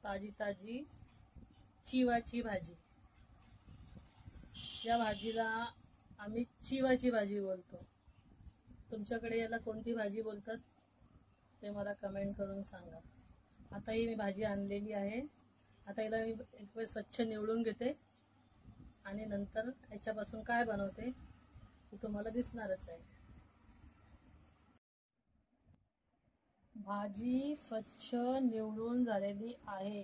ताजी ताजी चिवाची भाजी। या भाजीला आम्ही चिवाची भाजी बोलतो। तुमच्याकडे याला कोणती भाजी बोलतात ते मला कमेंट करून सांगा। आता ही मी भाजी आणलेली आहे। आता याला मी एक वेळ स्वच्छ निवडून घेते आणि नंतर याच्यापासून काय बनवते ते तुम्हाला दिसणारच आहे। भाजी स्वच्छ निवडून झालेली आहे।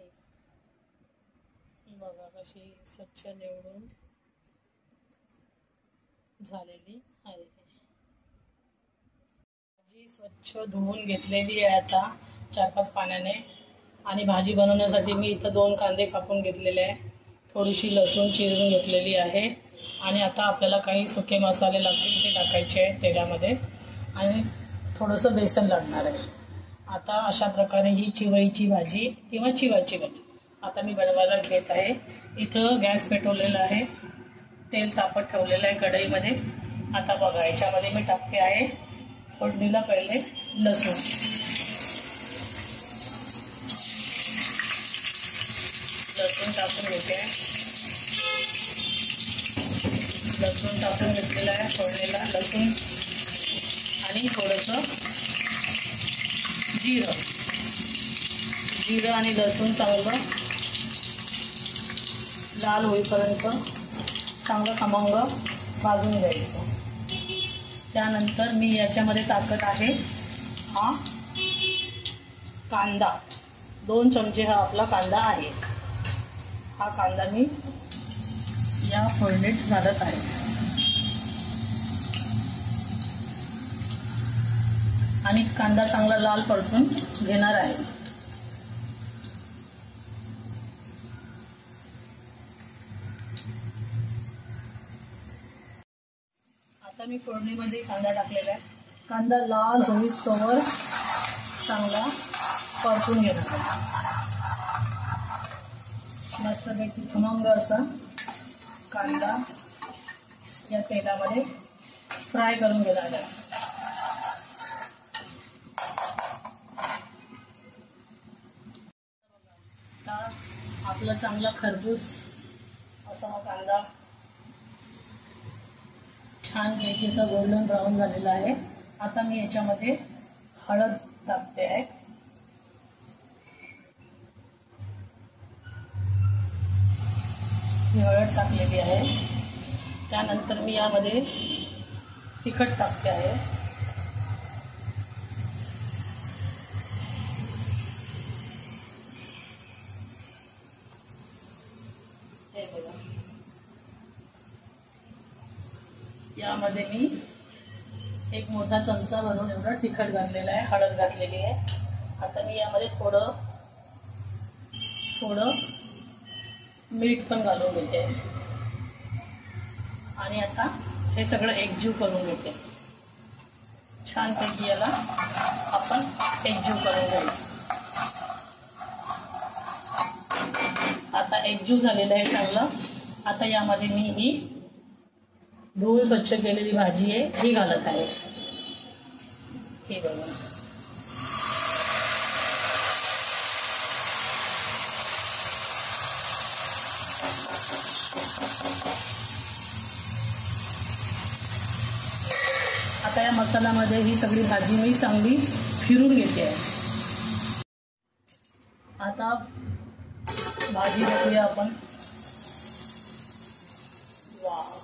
बघा कशी स्वच्छ निवडून झालेली आहे। भाजी स्वच्छ धुवून घेतलेली आहे आता 4-5 पाण्याने। आणि भाजी बनवण्यासाठी मी इथं 2 कांदे कापून घेतलेले आहे, थोडीशी लसूण चिरून घेतलेली आहे। आणि आता आपल्याला काही सुके मसाले लागतील ते टाकायचे आहेत तेलामध्ये आणि थोडंसं बेसन लागणार आहे। आता अशा प्रकारे ही चिवईची भाजी किंवा चिवाची भाजी आता मी बनवायला घेत आहे। इथं गॅस पेटवलेला आहे, तेल तापत ठेवलेलं आहे कढईमध्ये। आता बघा याच्यामध्ये मी टाकते आहे फोडणीला पहिले लसूण। लसूण टाकून घेते, लसूण टाकून घेतलेला आहे फोडणीला लसूण आणि थोडंसं जिरं आणि लसूण चांगलं लाल होईपर्यंत चांगलं खमंग भाजून घ्यायचं। त्यानंतर मी याच्यामध्ये टाकत आहे हा कांदा, 2 चमचे हा आपला कांदा आहे। हा कांदा मी या फोडणीत घालत आहे आणि कांदा चांगला लाल परतून घेणार आहे। आता मी फोडणीमध्ये कांदा टाकलेला आहे। कांदा लाल होईस्तोवर चांगला परतून घेणार आहे। मस्तपैकी खमंग असा कांदा या तेलामध्ये फ्राय करून घेणार आहे। आपला चांगला खरपूस असा हा कांदा छान पैकी असा गोल्डन ब्राऊन झालेला आहे। आता मी याच्यामध्ये हळद टाकते आहे। ही हळद टाकलेली आहे। त्यानंतर मी यामध्ये तिखट टाकते आहे। हे बघा यामध्ये मी एक मोठा चमचा भरून एवढा तिखट घातलेला आहे, हळद घातलेली आहे। आता मी यामध्ये थोडं मीठ पण घालून घेते आणि आता हे सगळं एकजीव करून घेते। छानपैकी याला आपण एकजीव करून घ्यायचं। आता एकजीव झालेलं आहे चांगलं। आता यामध्ये मी ही धुवून स्वच्छ केलेली भाजी आहे ही घालत आहे। हे बघा आता या मसाल्यामध्ये ही सगळी भाजी मी चांगली फिरून घेते आहे। आता भाजी बघूया आपण। वाव,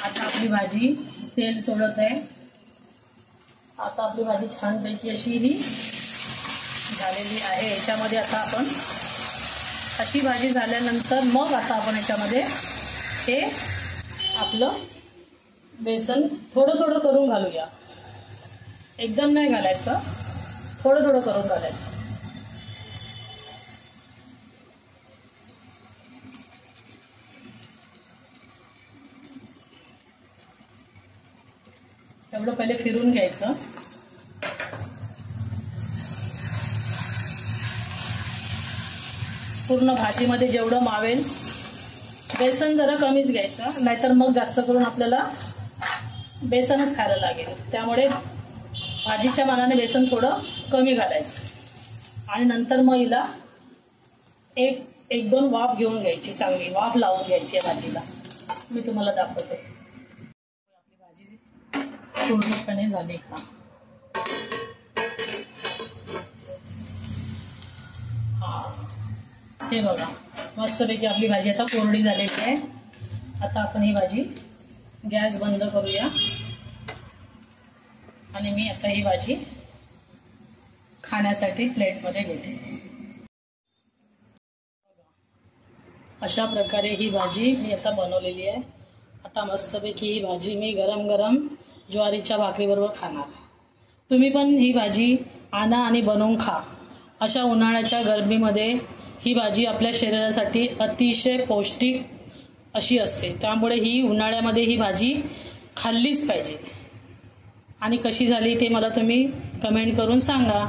आता आपली भाजी तेल सोडत आहे। आता आपली भाजी छानपैकी अशी ही झालेली आहे। याच्यामध्ये आता आपण अशी भाजी झाल्यानंतर मग आता आपण याच्यामध्ये हे आपलं बेसन थोडं करून घालूया। एकदम नाही घालायचं, थोडं करून घालायचं। एवढं पहिले फिरून घ्यायचं। पूर्ण भाजीमध्ये जेवढं मावेल बेसन जरा कमीच घ्यायचं, नाहीतर मग जास्त करून आपल्याला बेसनच खायला लागेल। त्यामुळे भाजीच्या मानाने बेसन थोडं कमी घालायचं। आणि नंतर मग हिला एक दोन वाफ घेऊन घ्यायची, चांगली वाफ लावून घ्यायची या भाजीला. मी तुम्हाला दाखवते. आपली भाजी पूर्णपणे झाली का. हे बघा, मस्तपैकी आपली भाजी आता कोरडी झालेली आहे. आता आपण ही भाजी गॅस बंद करूया आणि मी आता ही भाजी खाण्यासाठी प्लेटमध्ये घेते. अशा प्रकारे ही भाजी मी आता बनवलेली आहे. आता मस्तपैकी ही भाजी मी गरम गरम ज्वारीच्या भाकरीबरोबर खाणार. तुम्ही पण ही भाजी आणा आणि बनवून खा. अशा उन्हाळ्याच्या गरमीमध्ये ही भाजी आपल्या शरीरासाठी अतिशय पौष्टिक अशी असते. त्यामुळे ही उन्हाळ्यामध्ये ही भाजी खाल्लीच पाहिजे. आणि कशी झाली ते मला तुम्ही कमेंट करून सांगा.